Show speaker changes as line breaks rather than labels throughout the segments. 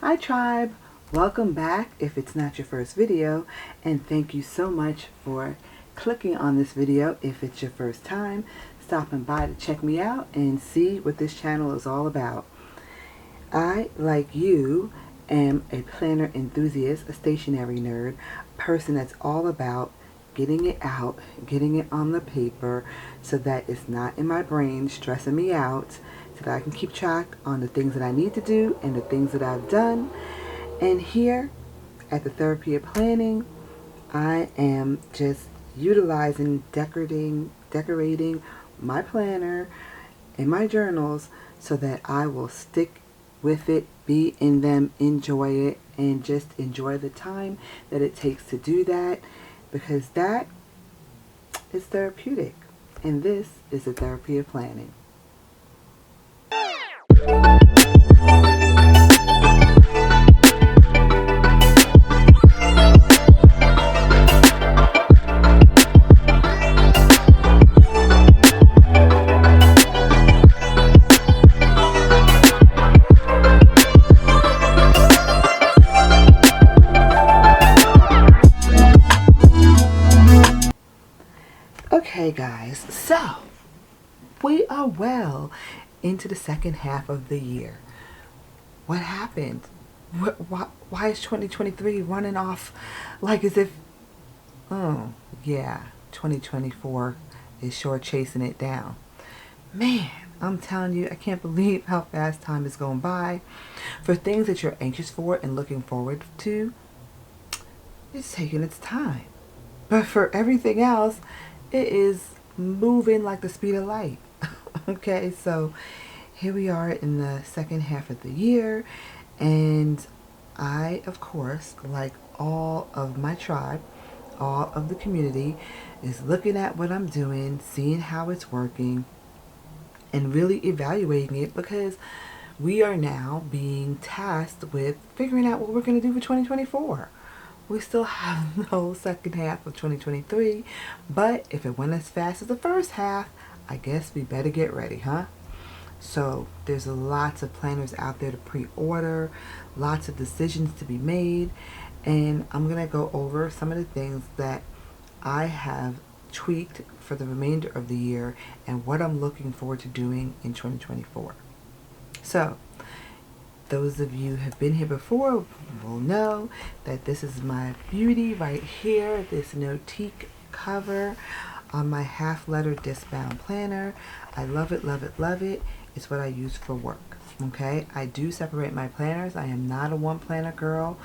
Hi tribe, welcome back if it's not your first video, and thank you so much for clicking on this video if it's your first time, stopping by to check me out and see what this channel is all about. I, like you, am a planner enthusiast, a stationery nerd, a person that's all about getting it out, getting it on the paper so that it's not in my brain stressing me out, so that I can keep track on the things that I need to do and the things that I've done. And here at the Therapy of Planning, I am just utilizing, decorating my planner and my journals so that I will stick with it, be in them, enjoy it, and just enjoy the time that it takes to do that, because that is therapeutic. And this is the Therapy of Planning. Okay guys, so we are well into the second half of the year. What happened? Why is 2023 running off like as if, oh yeah, 2024 is sure chasing it down. Man, I'm telling you, I can't believe how fast time is going by. For things that you're anxious for and looking forward to, it's taking its time. But for everything else, it is moving like the speed of light. Okay, so here we are in the second half of the year, and I, of course, like all of my tribe, all of the community, is looking at what I'm doing, seeing how it's working, and really evaluating it, because we are now being tasked with figuring out what we're going to do for 2024. We still have the whole second half of 2023, but if it went as fast as the first half, I guess we better get ready, huh? So there's lots of planners out there to pre-order, lots of decisions to be made, and I'm going to go over some of the things that I have tweaked for the remainder of the year and what I'm looking forward to doing in 2024. So those of you who have been here before will know that this is my beauty right here, this Notique cover on my half-letter disc-bound planner. I love it, love it, love it. It's what I use for work, okay? I do separate my planners. I am not a one-planner girl.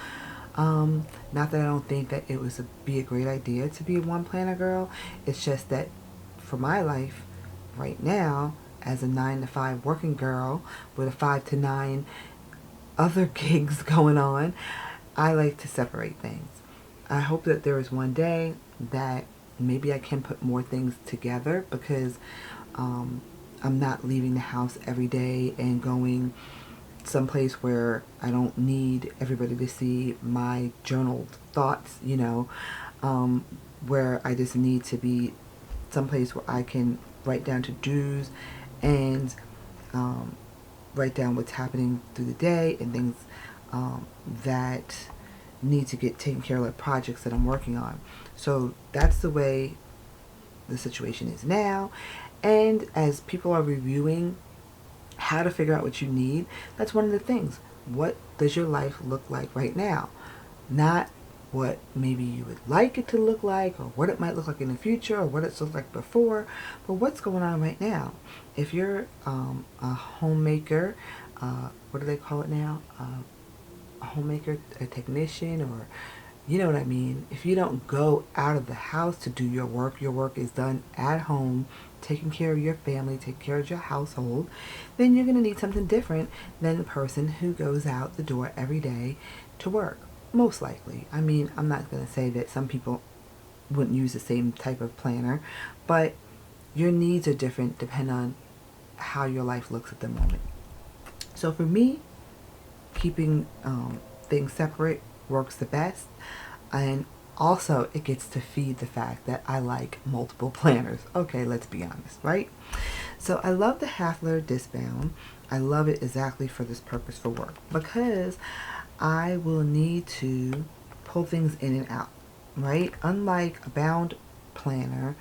Not that I don't think that it would be a great idea to be a one-planner girl. It's just that for my life right now, as a 9-to-5 working girl with a 5 to 9 other gigs going on, I like to separate things. I hope that there is one day that maybe I can put more things together, because I'm not leaving the house every day and going someplace where I don't need everybody to see my journaled thoughts, you know, where I just need to be someplace where I can write down to-dos and write down what's happening through the day and things that need to get taken care of, like projects that I'm working on. So that's the way the situation is now. And as people are reviewing how to figure out what you need, that's one of the things. What does your life look like right now? Not what maybe you would like it to look like, or what it might look like in the future, or what it's looked like before, but what's going on right now. If you're a homemaker, what do they call it now? A homemaker, a technician, or you know what I mean. If you don't go out of the house to do your work is done at home, taking care of your family, taking care of your household, then you're going to need something different than the person who goes out the door every day to work. Most likely. I mean, I'm not going to say that some people wouldn't use the same type of planner, but your needs are different depending on how your life looks at the moment. So for me, keeping things separate works the best, and also it gets to feed the fact that I like multiple planners. Okay, let's be honest, right? So I love the half-letter disc bound. I love it exactly for this purpose for work, because I will need to pull things in and out, right? Unlike a bound planner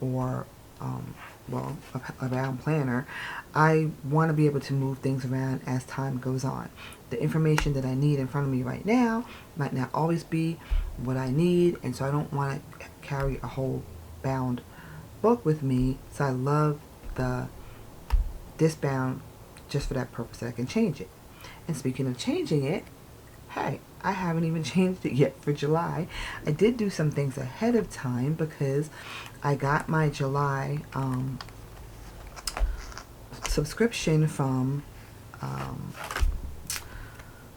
or, a bound planner, I want to be able to move things around as time goes on. The information that I need in front of me right now might not always be what I need, and so I don't want to carry a whole bound book with me. So I love this bound just for that purpose, that I can change it. And speaking of changing it, hey, I haven't even changed it yet for July. I did do some things ahead of time because I got my July subscription from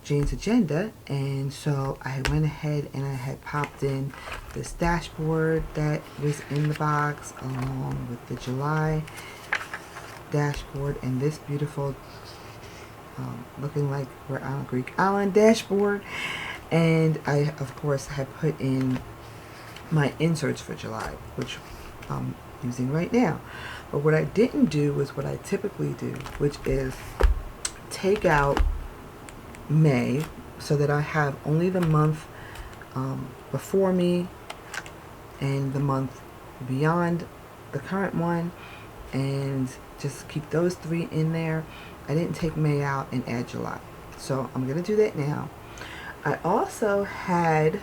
Jane's Agenda, and so I went ahead and I had popped in this dashboard that was in the box along with the July dashboard and this beautiful looking like we're on a Greek island dashboard. And I of course had put in my inserts for July, which I'm using right now. But what I didn't do was what I typically do, which is take out May so that I have only the month before me and the month beyond the current one, and just keep those three in there. I didn't take May out and add July, so I'm gonna do that now. I also had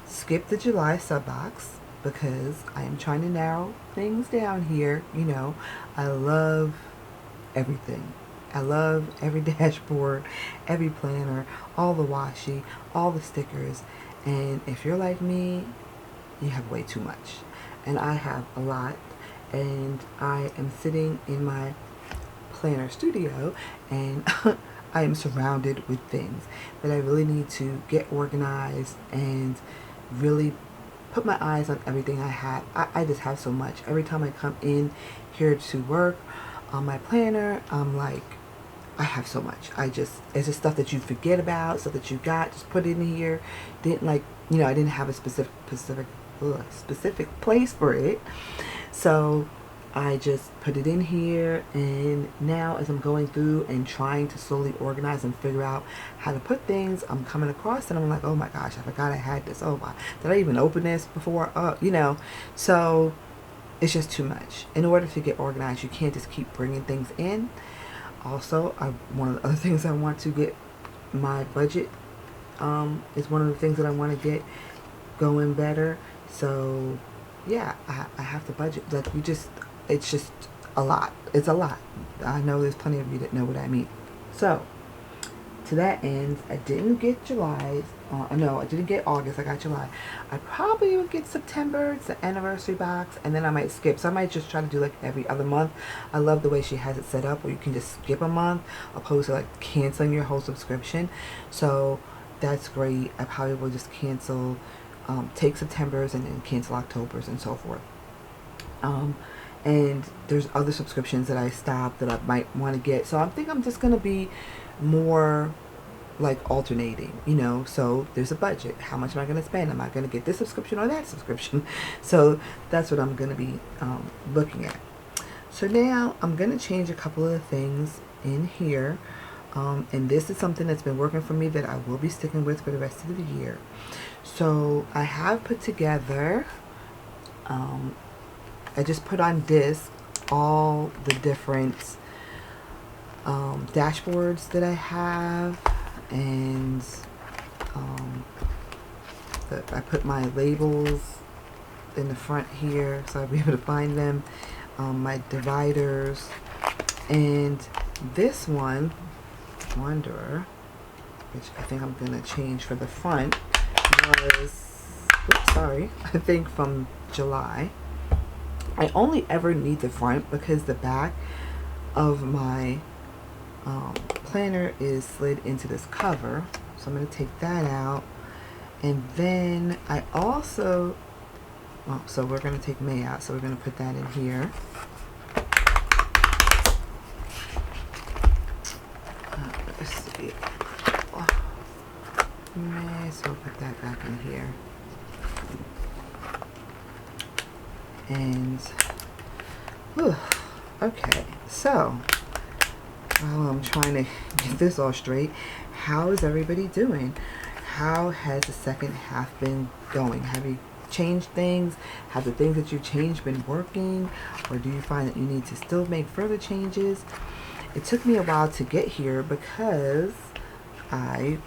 skipped the July sub box because I am trying to narrow things down here. You know, I love everything. I love every dashboard, every planner, all the washi, all the stickers. And if you're like me, you have way too much. And I have a lot. And I am sitting in my planner studio and I am surrounded with things that I really need to get organized and really put my eyes on everything I have. I just have so much. Every time I come in here to work on my planner, I'm like, I have so much. It's just stuff that you forget about, stuff that you got, just put it in here. Didn't I didn't have a specific place for it. So I just put it in here, and now as I'm going through and trying to slowly organize and figure out how to put things, I'm coming across and I'm like, oh my gosh, I forgot I had this. Oh my, did I even open this before? So it's just too much. In order to get organized, you can't just keep bringing things in. Also, one of the other things I want to get, my budget is one of the things that I want to get going better. So yeah, I have to budget. Like, it's just a lot. It's a lot. I know there's plenty of you that know what I mean. So to that end, I didn't get July's. No, I didn't get August. I got July. I probably would get September. It's the anniversary box, and then I might skip. So I might just try to do like every other month. I love the way she has it set up, where you can just skip a month, opposed to like canceling your whole subscription. So that's great. I probably will just cancel, take September's and then cancel October's and so forth. And there's other subscriptions that I stopped that I might want to get. So I think I'm just going to be more like alternating, so there's a budget. How much am I going to spend? Am I going to get this subscription or that subscription? So that's what I'm going to be looking at. So now I'm going to change a couple of things in here. And this is something that's been working for me that I will be sticking with for the rest of the year. So I have put together, I just put on disc all the different dashboards that I have, and I put my labels in the front here so I'll be able to find them, my dividers, and this one, Wanderer, which I think I'm going to change for the front, I think from July. I only ever need the front because the back of my planner is slid into this cover, so I'm going to take that out. And then I also, so we're going to take May out, so we're going to put that in here. Let's see, May, so we'll put that back in here. And okay, so while I'm trying to get this all straight, how is everybody doing? How has the second half been going? Have you changed things? Have the things that you've changed been working? Or do you find that you need to still make further changes? It took me a while to get here because I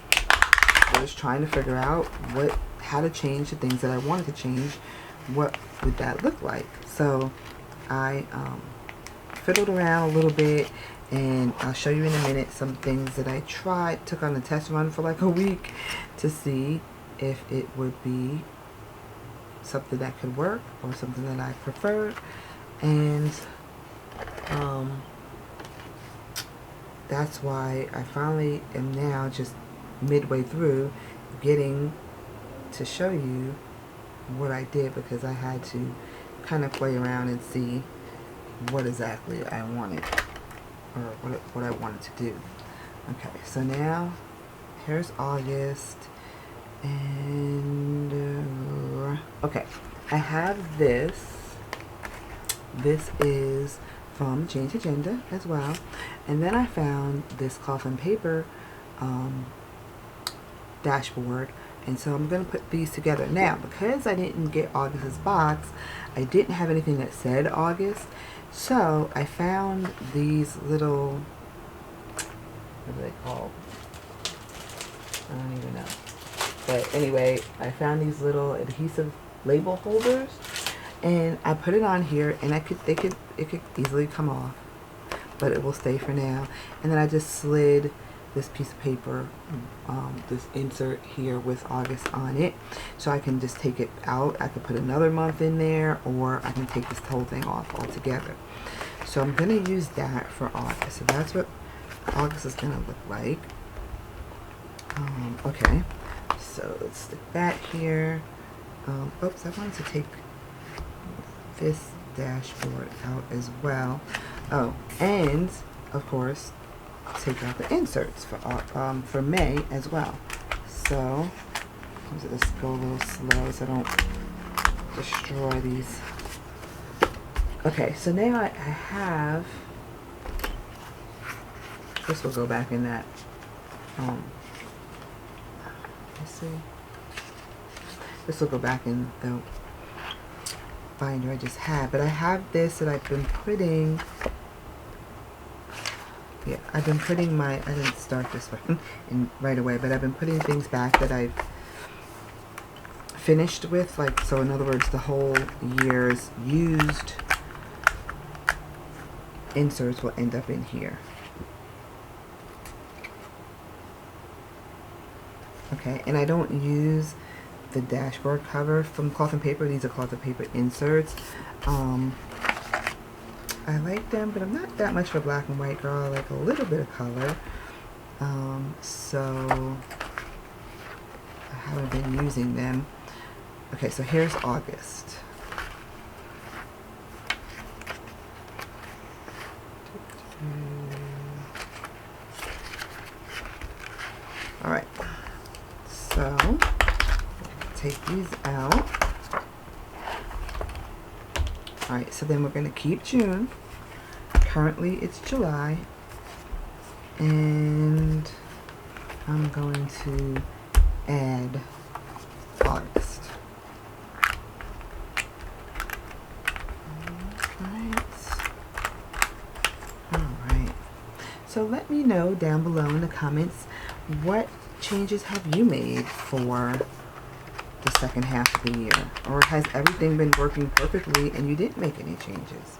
was trying to figure out how to change the things that I wanted to change. What would that look like? So I fiddled around a little bit, and I'll show you in a minute some things that I took on a test run for like a week to see if it would be something that could work or something that I preferred. And that's why I finally am now just midway through getting to show you what I did, because I had to kind of play around and see what exactly I wanted, or what I wanted to do. Okay, so now here's August, and okay, I have this. This is from Change Agenda as well, and then I found this cloth and paper dashboard, and so I'm going to put these together. Now, because I didn't get August's box, I didn't have anything that said August, so I found these little, what are they called? I don't even know. But anyway, I found these little adhesive label holders, and I put it on here, and it could easily come off, but it will stay for now. And then I just slid this piece of paper, this insert here with August on it, so I can just take it out. I could put another month in there, or I can take this whole thing off altogether. So I'm going to use that for August. So that's what August is going to look like. Okay, so let's stick that here. Oops, I wanted to take this dashboard out as well. Oh, and of course, take out the inserts for May as well. So let's go a little slow so I don't destroy these. Okay, so now I have, this will go back in that, let's see, this will go back in the binder I just had, but I have this that I've been putting, I didn't start this one right away, but I've been putting things back that I've finished with, like, so in other words, the whole year's used inserts will end up in here. Okay, and I don't use the dashboard cover from cloth and paper. These are cloth and paper inserts. I like them, but I'm not that much of a black and white girl. I like a little bit of color. So I haven't been using them. Okay, so here's August. All right, so take these out. All right, so then we're going to keep June. Currently it's July, and I'm going to add August. All right. So let me know down below in the comments, what changes have you made for the second half of the year? Or has everything been working perfectly and you didn't make any changes?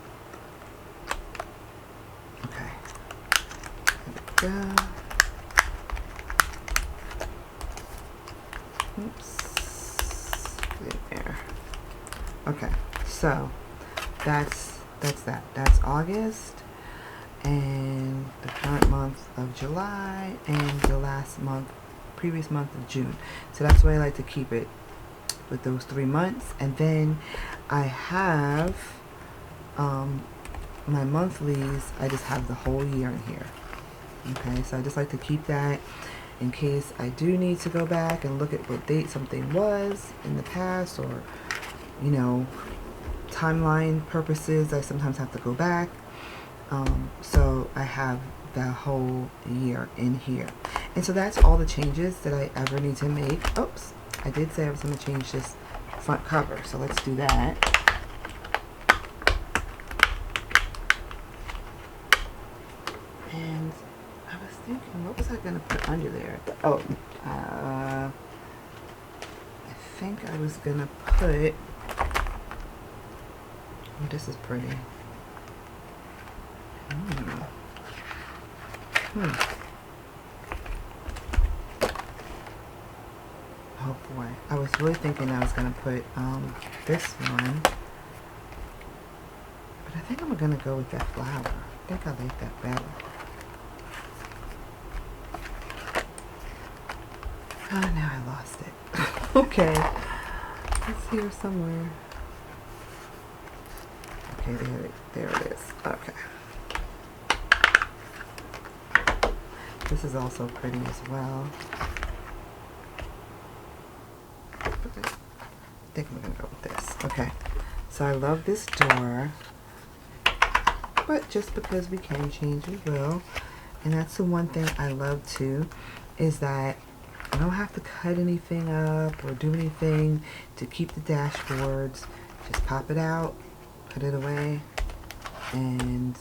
Okay. There we go. Oops. There. Okay. So that's that. That's August, and the current month of July, and the previous month of June. So that's why I like to keep it with those 3 months. And then I have my monthlies, I just have the whole year in here. Okay, so I just like to keep that in case I do need to go back and look at what date something was in the past, or, you know, timeline purposes, I sometimes have to go back. So I have the whole year in here. And so that's all the changes that I ever need to make. Oops, I did say I was going to change this front cover, so let's do that. And I was thinking, what was I going to put under there? Oh, I think I was going to put, oh, this is pretty. Oh boy, I was really thinking I was going to put this one, but I think I'm going to go with that flower. I think I like that better. Oh, now I lost it. Okay, it's here somewhere. Okay, there it is. Okay. This is also pretty as well. Okay. I think I'm gonna go with this. Okay. So I love this door, but just because we can change, we will. And that's the one thing I love too, is that I don't have to cut anything up or do anything to keep the dashboards. Just pop it out, put it away, and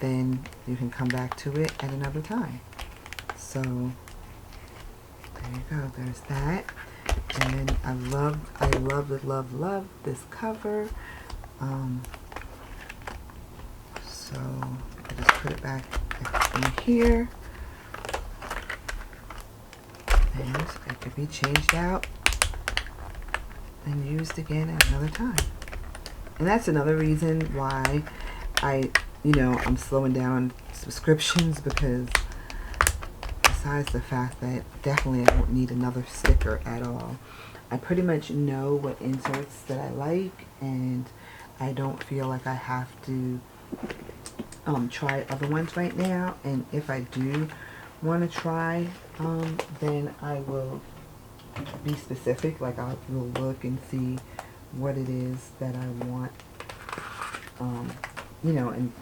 then you can come back to it at another time. So there you go, there's that. And then I love this cover. So I just put it back in here, and it could be changed out and used again at another time. And that's another reason why I'm slowing down on subscriptions, because besides the fact that definitely I don't need another sticker at all, I pretty much know what inserts that I like, and I don't feel like I have to try other ones right now. And if I do want to try, then I will be specific. Like I will look and see what it is that I want,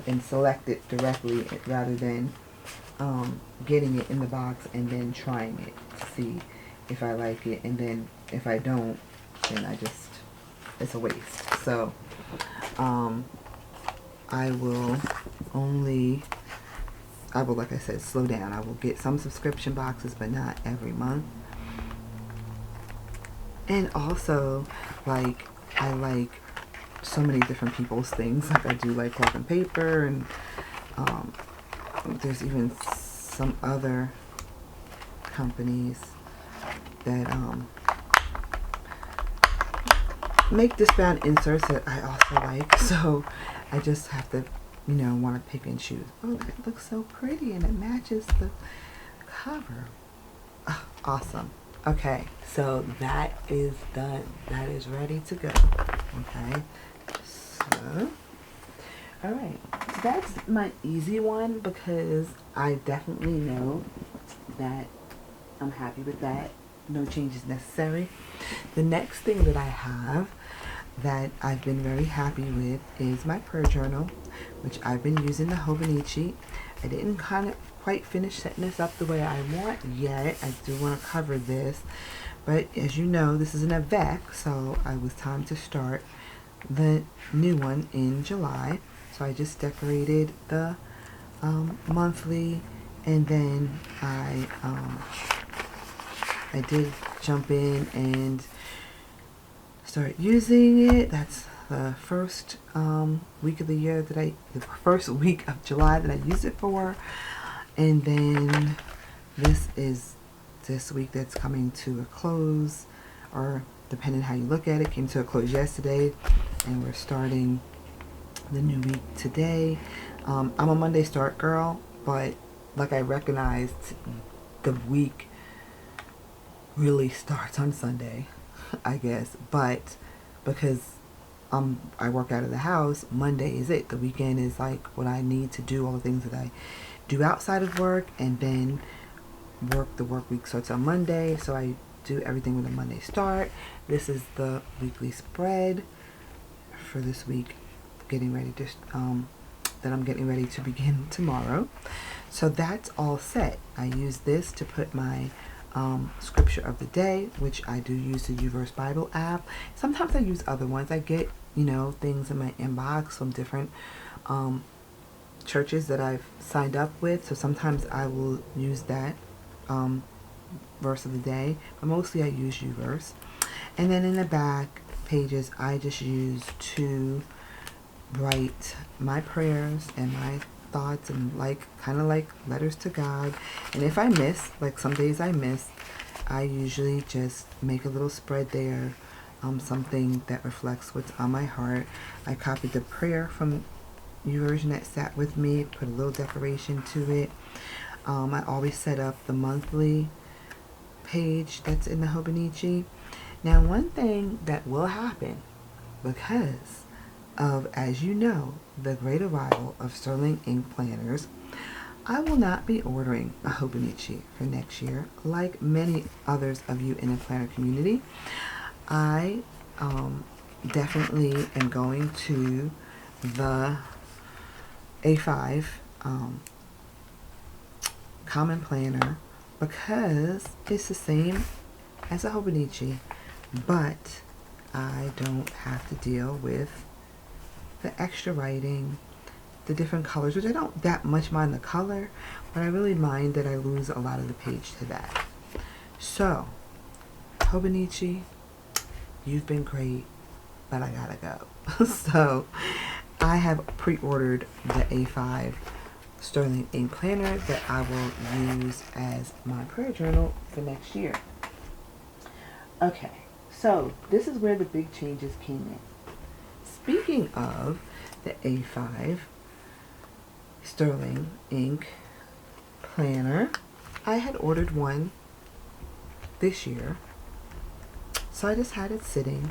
and select it directly rather than getting it in the box and then trying it to see if I like it, and then if I don't, then it's a waste. So I will, like I said, slow down. I will get some subscription boxes, but not every month. And also, like, I like so many different people's things. Like I do like cloth and paper, and there's even some other companies that make discbound inserts that I also like. So I just have to, want to pick and choose. Oh, that looks so pretty, and it matches the cover. Oh, awesome. Okay, so that is done. That is ready to go. Okay, so alright, so that's my easy one, because I definitely know that I'm happy with that. No changes necessary. The next thing that I have that I've been very happy with is my prayer journal, which I've been using the Hobonichi. I didn't quite finish setting this up the way I want yet. I do want to cover this, but as you know, this is an Avec, so it was time to start the new one in July. So I just decorated the monthly, and then I did jump in and start using it. That's the first week of the year the first week of July that I used it for. And then this is this week that's coming to a close, or depending how you look at it, came to a close yesterday, and we're starting the new week today. I'm a Monday start girl, but like I recognized the week really starts on Sunday, I guess, but because I work out of the house, Monday is it. The weekend is like what I need to do, all the things that I do outside of work, and then the work week starts on Monday, so I do everything with a Monday start. This is the weekly spread for this week, getting ready to that I'm getting ready to begin tomorrow. So that's all set. I use this to put my scripture of the day, which I do use the YouVerse Bible app. Sometimes I use other ones. I get, things in my inbox from different churches that I've signed up with. So sometimes I will use that verse of the day, but mostly I use YouVerse. And then in the back pages, I just use to write my prayers and my thoughts and kind of like letters to God. And if I miss, like some days I miss, I usually just make a little spread there, something that reflects what's on my heart. I copied the prayer from YouVersion that sat with me, put a little decoration to it. I always set up the monthly page that's in the Hobonichi. Now, one thing that will happen because of, as you know, the great arrival of Sterling ink planners, I will not be ordering a Hobonichi for next year like many others of you in the planner community. I definitely am going to the A5 Common Planner because it's the same as a Hobonichi, but I don't have to deal with the extra writing, the different colors, which I don't that much mind the color, but I really mind that I lose a lot of the page to that. So, Hobonichi, you've been great, but I gotta go. So, I have pre-ordered the A5 Sterling ink planner that I will use as my prayer journal for next year. Okay, so this is where the big changes came in. Speaking of the A5 Sterling ink planner, I had ordered one this year, so I just had it sitting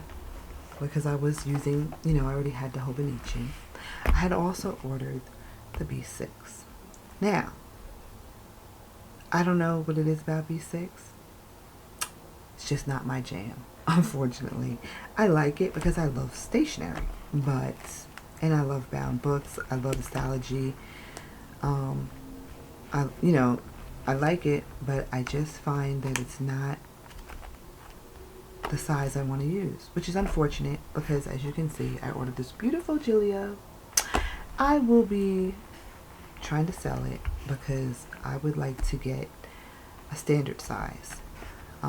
because I was using, I already had the Hobonichi. I had also ordered the B6. Now, I don't know what it is about B6. It's just not my jam, unfortunately. I like it because I love stationery, and I love bound books. I love the Stalogy. I like it, but I just find that it's not the size I want to use, which is unfortunate because, as you can see, I ordered this beautiful Gilio. I will be trying to sell it because I would like to get a standard size.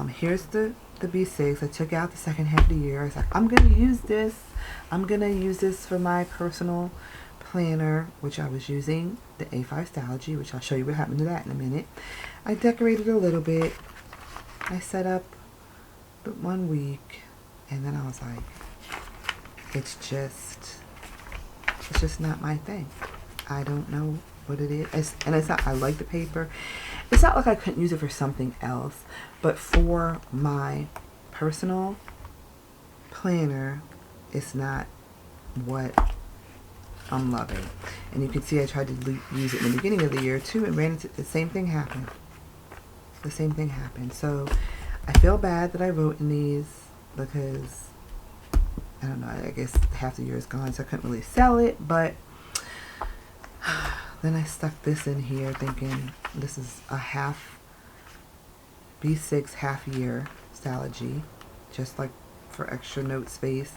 Here's the B6. I took out the second half of the year. I was like, I'm going to use this. I'm going to use this for my personal planner, which I was using the A5 Stalogy, which I'll show you what happened to that in a minute. I decorated a little bit. I set up the 1 week, and then I was like, it's just not my thing. I don't know what it is. And it's not, I like the paper. It's not like I couldn't use it for something else, but for my personal planner, it's not what I'm loving. And you can see I tried to use it in the beginning of the year too, and ran into the same thing happened. The same thing happened. So I feel bad that I wrote in these because, I don't know, I guess half the year is gone, so I couldn't really sell it, but then I stuck this in here thinking this is a half B6 half year Stalogy, just like for extra note space.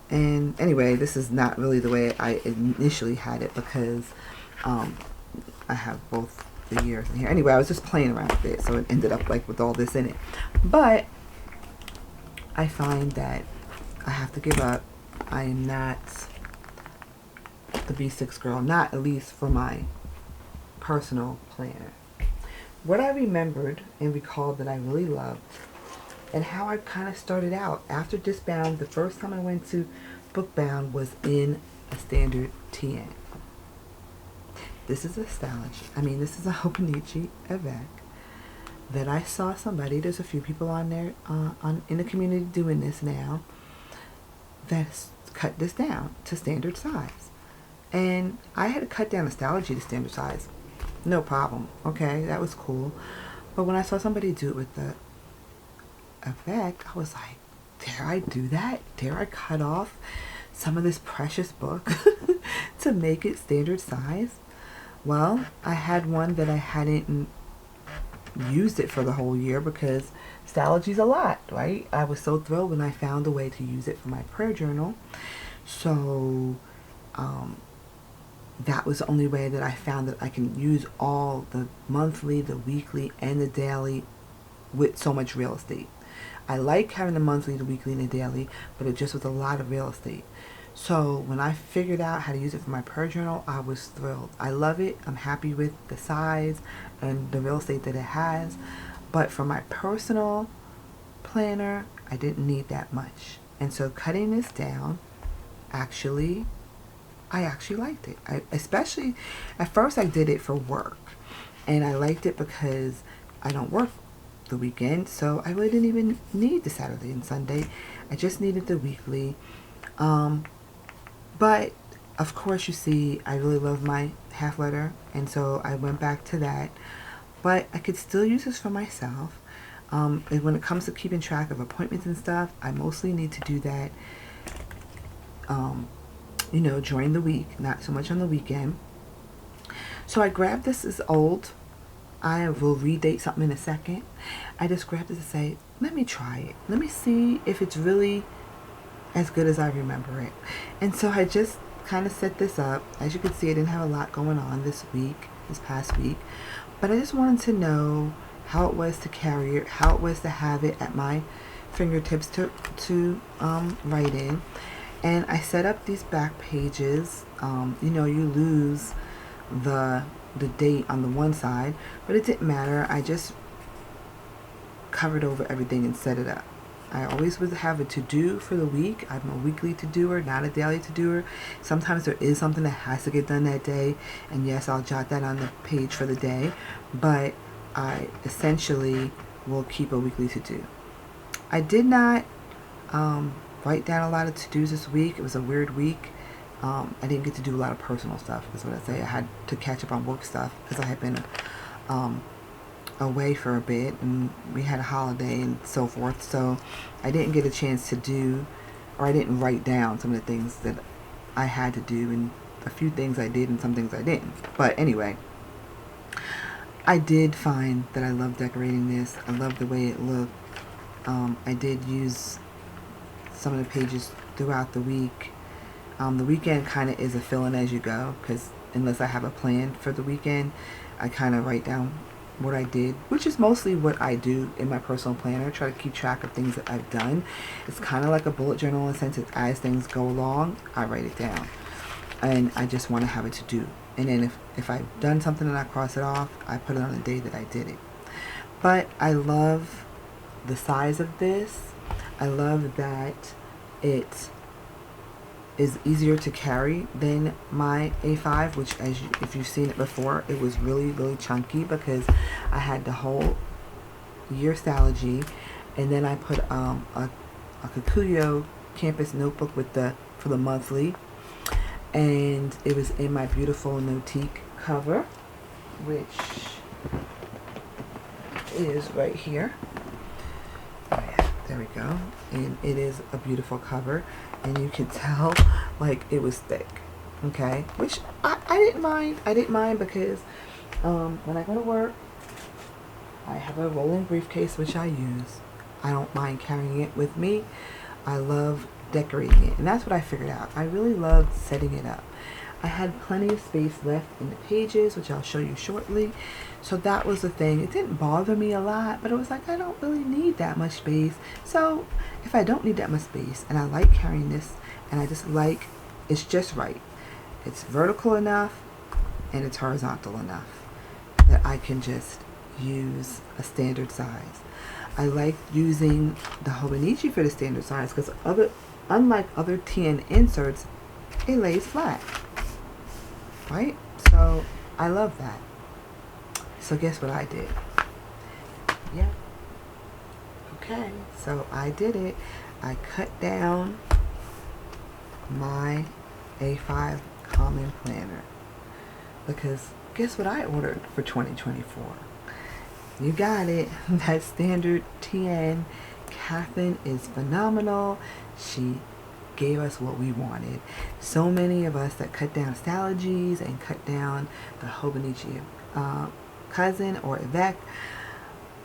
And anyway, this is not really the way I initially had it because I have both the years in here. Anyway, I was just playing around with it, so it ended up like with all this in it. But I find that I have to give up. I am not the B6 girl, not at least for my personal planner. What I remembered and recalled that I really loved, and how I kind of started out after Disbound, the first time I went to Bookbound was in a standard TN. This is a Stalogy. This is a Hobonichi Avec that I saw somebody, there's a few people on there in the community doing this now, that's cut this down to standard size. And I had to cut down the Stalogy to standard size. No problem. Okay, that was cool. But when I saw somebody do it with the Avec, I was like, dare I do that? Dare I cut off some of this precious book to make it standard size? Well, I had one that I hadn't used it for the whole year because Stalogy's a lot, right? I was so thrilled when I found a way to use it for my prayer journal. So that was the only way that I found that I can use all the monthly, the weekly, and the daily with so much real estate. I like having the monthly, the weekly, and the daily, but it just was a lot of real estate. So when I figured out how to use it for my prayer journal, I was thrilled. I love it. I'm happy with the size and the real estate that it has. But for my personal planner, I didn't need that much. And so cutting this down, I actually liked it. Especially, at first I did it for work. And I liked it because I don't work the weekend, so I really didn't even need the Saturday and Sunday. I just needed the weekly. But of course, you see, I really love my half letter, and so I went back to that. But I could still use this for myself. And when it comes to keeping track of appointments and stuff, I mostly need to do that, during the week, not so much on the weekend. So I grabbed this. As old. I will redate something in a second. I just grabbed it to say, let me try it. Let me see if it's really as good as I remember it. And so I just kind of set this up. As you can see, I didn't have a lot going on this past week. But I just wanted to know how it was to carry it, how it was to have it at my fingertips to write in. And I set up these back pages. You lose the date on the one side, but it didn't matter. I just covered over everything and set it up. I always would have a to-do for the week. I'm a weekly to-doer, not a daily to-doer. Sometimes there is something that has to get done that day, and yes, I'll jot that on the page for the day, but I essentially will keep a weekly to-do. I did not write down a lot of to-dos this week. It was a weird week. I didn't get to do a lot of personal stuff, is what I say. I had to catch up on work stuff because I had been away for a bit, and we had a holiday and so forth. So I didn't get a chance to do, or I didn't write down some of the things that I had to do, and a few things I did and some things I didn't. But anyway, I did find that I love decorating this. I love the way it looked. I did use some of the pages throughout the week. The weekend kind of is a fill-in as you go, because unless I have a plan for the weekend, I kind of write down what I did, which is mostly what I do in my personal planner. Try to keep track of things that I've done. It's kind of like a bullet journal in the sense that as things go along, I write it down. And I just want to have it to do. And then if I've done something and I cross it off, I put it on the day that I did it. But I love the size of this. I love that it is easier to carry than my A5, which if you've seen it before, it was really, really chunky because I had the whole year Stalogy, and then I put a Kikuyo campus notebook for the monthly, and it was in my beautiful Notique cover, which is right here. There we go. And it is a beautiful cover, and you can tell like it was thick, okay, which I didn't mind because when I go to work, I have a rolling briefcase which I use. I don't mind carrying it with me. I love decorating it, and that's what I figured out. I really loved setting it up. I had plenty of space left in the pages, which I'll show you shortly. So that was the thing. It didn't bother me a lot, but it was like, I don't really need that much space. So if I don't need that much space, and I like carrying this, and I just like, it's just right. It's vertical enough, and it's horizontal enough that I can just use a standard size. I like using the Hobonichi for the standard size because unlike other TN inserts, it lays flat, right? So I love that. So guess what I did? Yeah. Okay, so I did it. I cut down my A5 Common Planner because guess what I ordered for 2024? You got it. That standard TN. Catherine is phenomenal. She gave us what we wanted. So many of us that cut down Stalogies and cut down the Hobonichi cousin or Avec,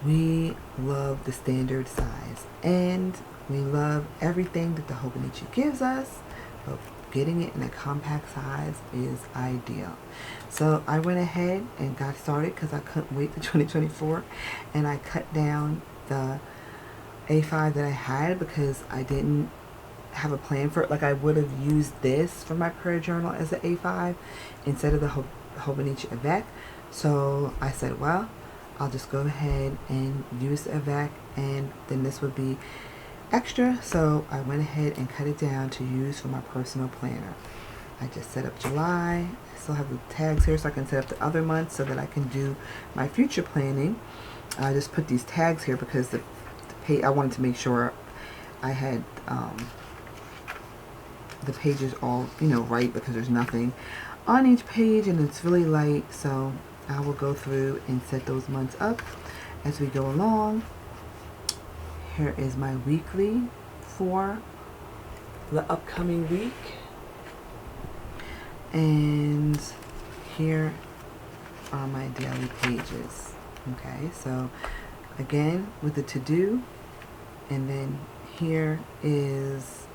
we love the standard size, and we love everything that the Hobonichi gives us, but getting it in a compact size is ideal. So I went ahead and got started because I couldn't wait to 2024, and I cut down the A5 that I had because I didn't have a plan for it. Like, I would have used this for my prayer journal as an A5 instead of the Hobonichi Avec. So I said, well, I'll just go ahead and use the Avec, and then this would be extra. So I went ahead and cut it down to use for my personal planner. I just set up July. I still have the tags here so I can set up the other months so that I can do my future planning. I just put these tags here because the page, I wanted to make sure I had the pages all, right, because there's nothing on each page and it's really light. So I will go through and set those months up as we go along. Here is my weekly for the upcoming week. And here are my daily pages. Okay, so again with the to-do, and then here is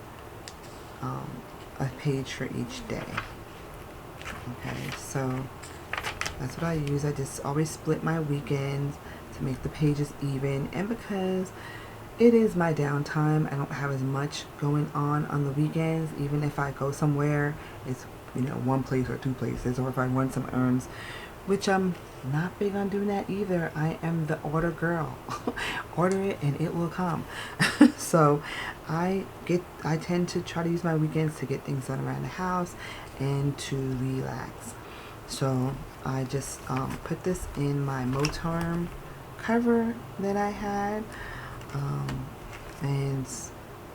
a page for each day. Okay, so that's what I use. I just always split my weekends to make the pages even, and because it is my downtime, I don't have as much going on the weekends. Even if I go somewhere, it's one place or two places, or if I run some errands, which I'm not big on doing that either. I am the order girl. Order it and it will come. So I tend to try to use my weekends to get things done around the house and to relax. So I just put this in my Moterm cover that I had, and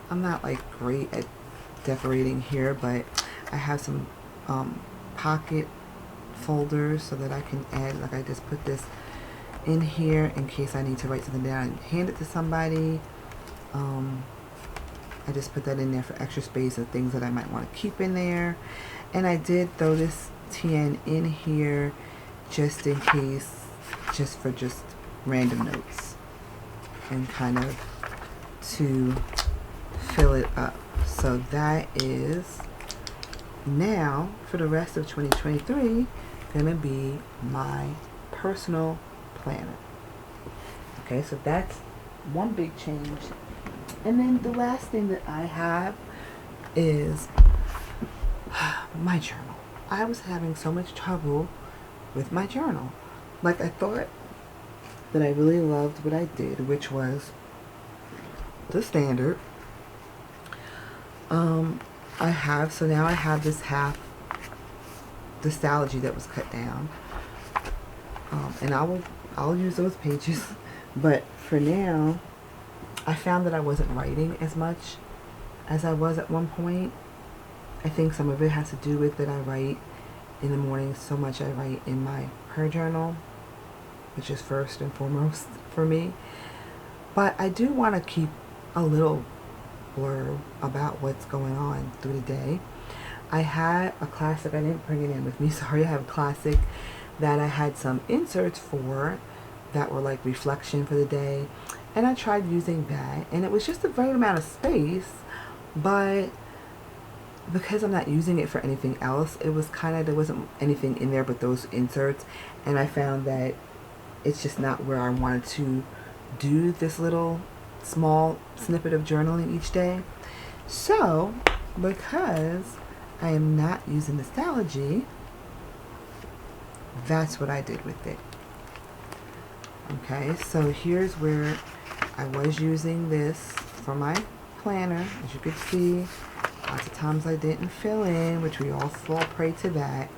I'm not like great at decorating here, but I have some pocket folders so that I can add, like I just put this in here in case I need to write something down and hand it to somebody. I just put that in there for extra space of things that I might want to keep in there. And I did throw this TN in here just in case, just for random notes and kind of to fill it up. So that is now for the rest of 2023 gonna be my personal planner. Okay, so that's one big change. And then the last thing that I have is my journal. I was having so much trouble with my journal. Like, I thought that I really loved what I did, which was the standard. So now I have this half, the Stalogy that was cut down. And I'll use those pages. But for now, I found that I wasn't writing as much as I was at one point. I think some of it has to do with that I write in the morning so much. I write in my prayer journal, which is first and foremost for me. But I do want to keep a little blurb about what's going on through the day. I had a classic, I didn't bring it in with me, sorry. I have a classic that I had some inserts for that were like reflection for the day, and I tried using that, and it was just the right amount of space, but because I'm not using it for anything else, it was kind of, there wasn't anything in there but those inserts, and I found that it's just not where I wanted to do this little small snippet of journaling each day. So because I am not using the Stalogy, that's what I did with it. Okay, so here's where I was using this for my planner. As you could see, lots of times I didn't fill in, which we all fall prey to that.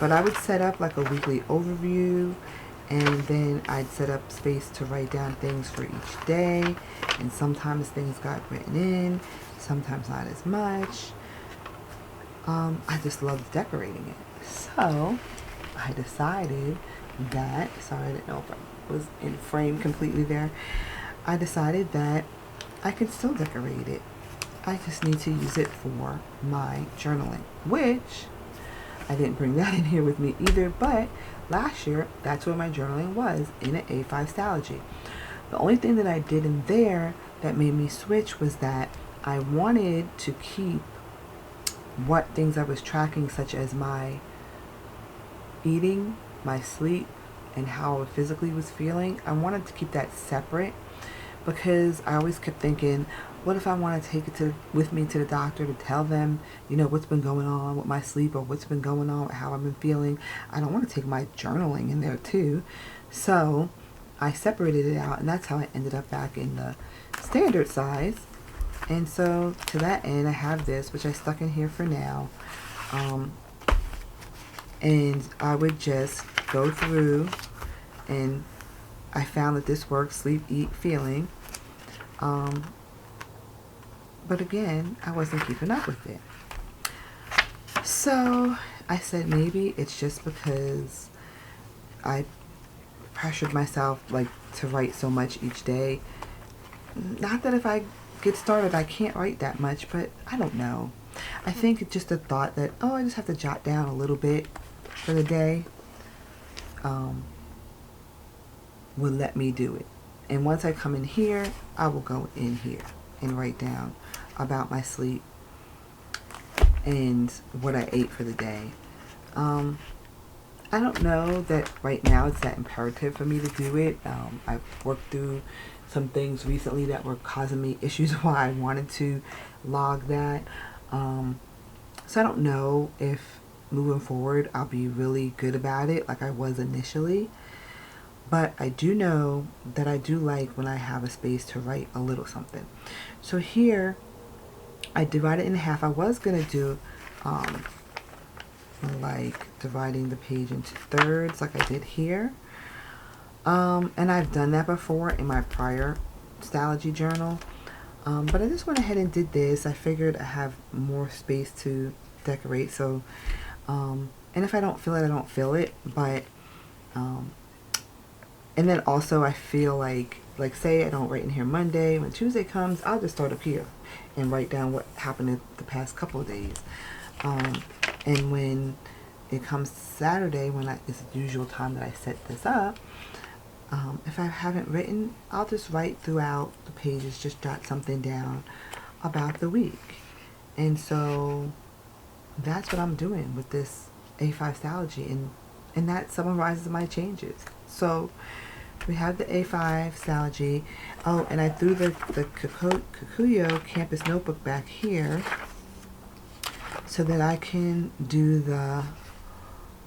But I would set up like a weekly overview, and then I'd set up space to write down things for each day, and sometimes things got written in, sometimes not as much. I just loved decorating it. So I decided that, sorry, I didn't know if I was in frame completely there. I decided that I could still decorate it. I just need to use it for my journaling, which I didn't bring that in here with me either, but last year, that's where my journaling was, in an A5 Stalogy. The only thing that I did in there that made me switch was that I wanted to keep what things I was tracking, such as my eating, my sleep, and how I physically was feeling. I wanted to keep that separate because I always kept thinking, what if I want to take it with me to the doctor to tell them, what's been going on with my sleep or what's been going on with how I've been feeling. I don't want to take my journaling in there too. So I separated it out, and that's how I ended up back in the standard size. And so to that end, I have this, which I stuck in here for now. And I would just go through, and I found that this works: sleep, eat, feeling. But again, I wasn't keeping up with it. So I said maybe it's just because I pressured myself to write so much each day. Not that if I get started I can't write that much, but I don't know. I think it's just a thought that, I just have to jot down a little bit for the day will let me do it. And once I come in here, I will go in here and write down about my sleep and what I ate for the day. I don't know that right now it's that imperative for me to do it. I've worked through some things recently that were causing me issues why I wanted to log that. So I don't know if moving forward I'll be really good about it like I was initially. But I do know that I do like when I have a space to write a little something. So here, I divide it in half. I was going to do dividing the page into thirds like I did here. And I've done that before in my prior Stalogy journal. But I just went ahead and did this. I figured I have more space to decorate. So, and if I don't feel it, I don't feel it. But, and then also I feel like say I don't write in here Monday, when Tuesday comes, I'll just start up here and write down what happened in the past couple of days. And when it comes Saturday, when it's the usual time that I set this up, if I haven't written, I'll just write throughout the pages, just jot something down about the week. And so that's what I'm doing with this A5 Stalogy, and that summarizes my changes. So we have the A5 Stalogy. Oh, and I threw the Kikuyo Campus Notebook back here so that I can do the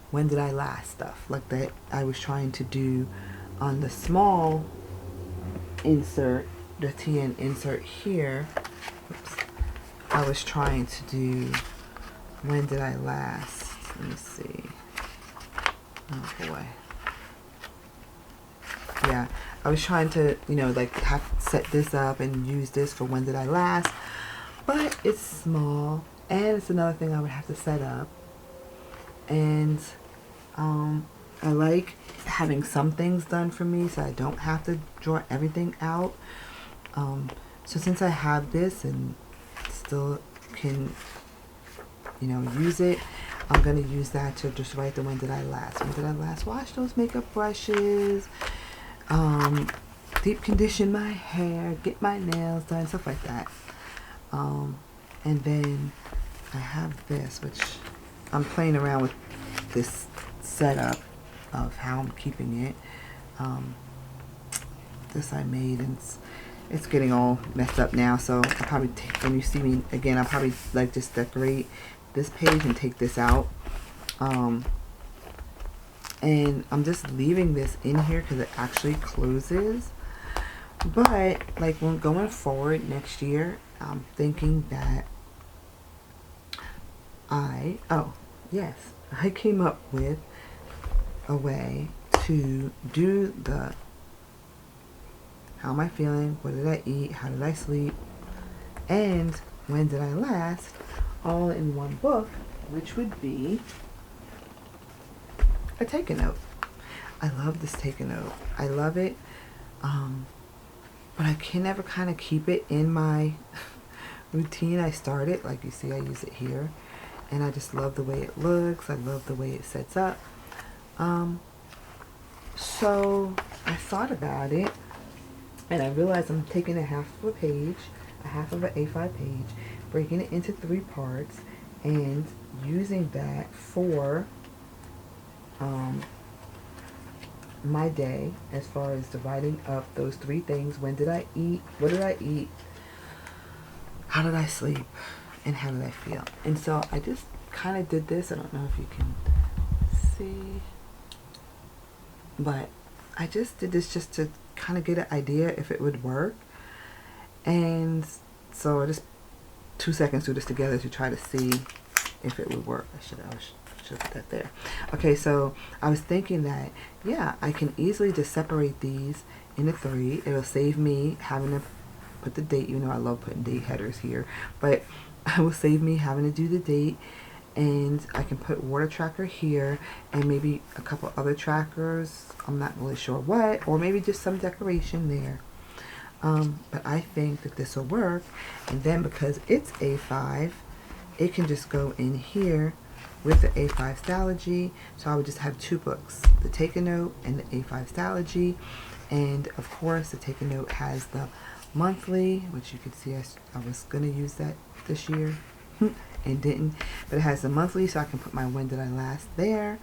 when did I last stuff, like that I was trying to do on the small insert, the TN insert here. Oops. I was trying to do when did I last. Let me see. Oh boy. Yeah, I was trying to, have set this up and use this for when did I last, but it's small, and it's another thing I would have to set up. And I like having some things done for me so I don't have to draw everything out. So since I have this and still can, use it, I'm going to use that to just write the when did I last. When did I last wash those makeup brushes? Deep condition my hair, get my nails done, stuff like that. And then I have this, which I'm playing around with this setup of how I'm keeping it. This I made, and it's getting all messed up now, so I'll probably when you see me again, I'll probably just decorate this page and take this out. And I'm just leaving this in here because it actually closes. But when going forward next year, I'm thinking that I came up with a way to do the how am I feeling, what did I eat, how did I sleep, and when did I last, all in one book, which would be a take-a-note. I love this take-a-note. I love it, but I can never kind of keep it in my routine I started. Like you see, I use it here, and I just love the way it looks. I love the way it sets up. So I thought about it, and I realized I'm taking a half of a page, a half of an A5 page, breaking it into 3 parts, and using that for my day, as far as dividing up those 3 things. When did I eat? What did I eat? How did I sleep? And how did I feel? And so I just kind of did this. I don't know if you can see, but I just did this just to kind of get an idea if it would work. And so I just 2 seconds threw this together to try to see if it would work. I should put that there. Okay, so I was thinking that, yeah, I can easily just separate these into 3. It'll save me having to put the date. You know, I love putting date headers here, but it will save me having to do the date. And I can put water tracker here, and maybe a couple other trackers. I'm not really sure what, or maybe just some decoration there. But I think that this will work. And then because it's A5, it can just go in here with the A5 Stalogy. So I would just have 2 books, the Take a Note and the A5 Stalogy. And of course, the Take a Note has the monthly, which you can see I was going to use that this year and didn't. But it has the monthly, so I can put my when did I last there.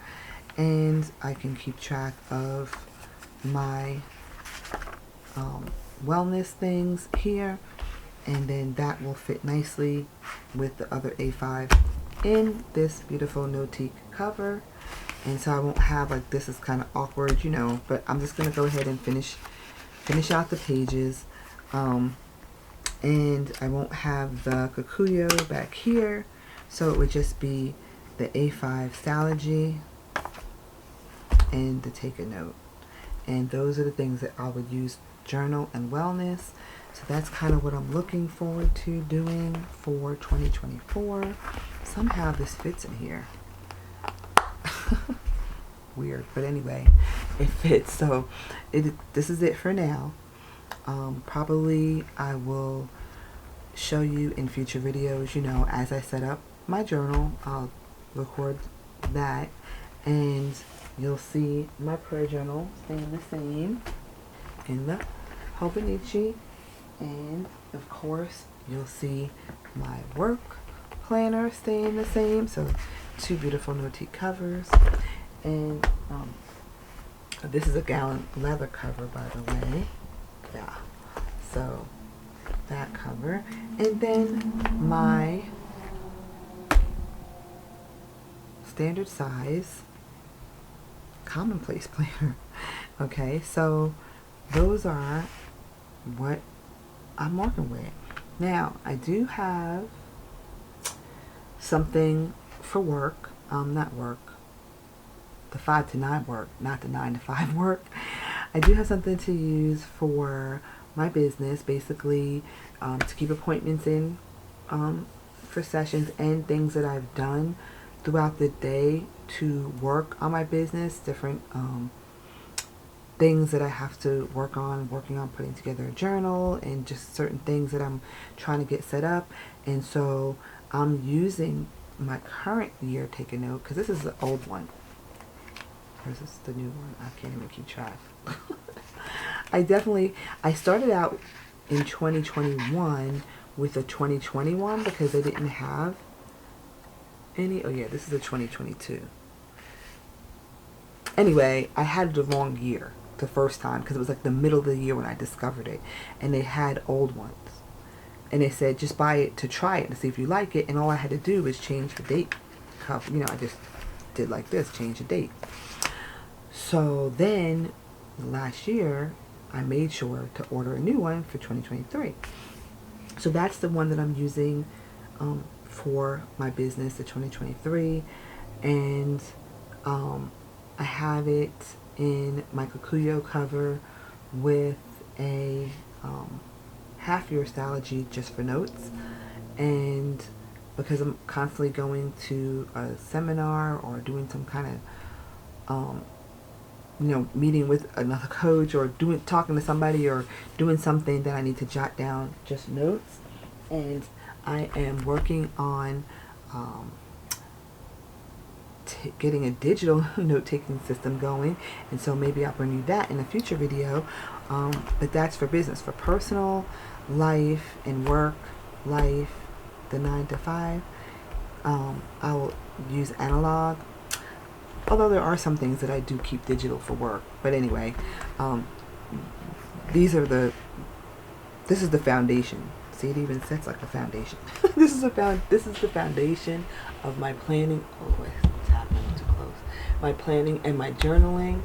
And I can keep track of my wellness things here. And then that will fit nicely with the other A5 in this beautiful Notique cover. And so I won't have, like, this is kind of awkward, you know, but I'm just going to go ahead and finish out the pages. And I won't have the Kikuyo back here, so it would just be the A5 Stalogy and the Take a Note. And those are the things that I would use, journal and wellness. So that's kind of what I'm looking forward to doing for 2024. Somehow this fits in here. Weird, but anyway, it fits. So this is it for now. Probably I will show you in future videos, you know, as I set up my journal. I'll record that, and you'll see my prayer journal staying the same in the Hobonichi. And of course, you'll see my work planner staying the same. So 2 beautiful Notique covers. And this is a gallon leather cover, by the way. Yeah. So that cover. And then my standard size commonplace planner. Okay, so those are what I'm working with. Now, I do have something for work, not work, the 5 to 9 work, not the 9 to 5 work. I do have something to use for my business, basically to keep appointments in for sessions and things that I've done throughout the day to work on my business, different things that I have to work on, working on putting together a journal, and just certain things that I'm trying to get set up. And so I'm using my current year Take a Note, because this is the old one. Or is this the new one? I can't even keep track. I started out in 2021 with a 2021 because they didn't have any. Oh yeah, this is a 2022. Anyway, I had the wrong year the first time because it was like the middle of the year when I discovered it, and they had old ones, and they said just buy it to try it and see if you like it. And all I had to do was change the date. You know, I just did like this, change the date. So then last year I made sure to order a new one for 2023. So that's the one that I'm using for my business, the 2023. And I have it in my Kikuyo cover with a half-year Stalogy just for notes. And because I'm constantly going to a seminar or doing some kind of you know, meeting with another coach, or talking to somebody, or doing something that I need to jot down just notes. And I am working on getting a digital note-taking system going, and so maybe I'll bring you that in a future video. But that's for business. For personal life and work life, the 9 to 5, I will use analog, although there are some things that I do keep digital for work. But anyway, this is the foundation. See, it even sets like a foundation. This is the foundation of my planning. Oh wait, it's happening too close. My planning and my journaling.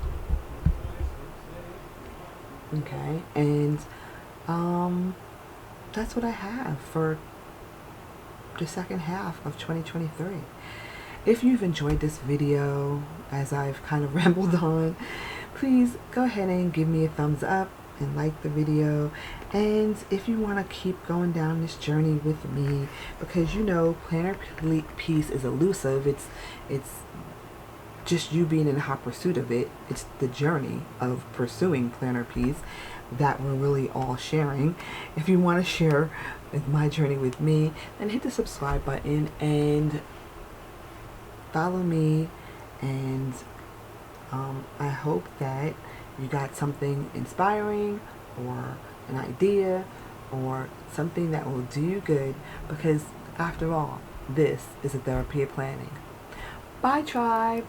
Okay, and that's what I have for the second half of 2023. If you've enjoyed this video, as I've kind of rambled on, please go ahead and give me a thumbs up and like the video. And if you want to keep going down this journey with me, because you know planner peace is elusive, it's just you being in hot pursuit of it. It's the journey of pursuing planner peace that we're really all sharing. If you want to share my journey with me, then hit the subscribe button and follow me. And I hope that you got something inspiring or an idea or something that will do you good, because after all, this is a therapy of planning. Bye, tribe.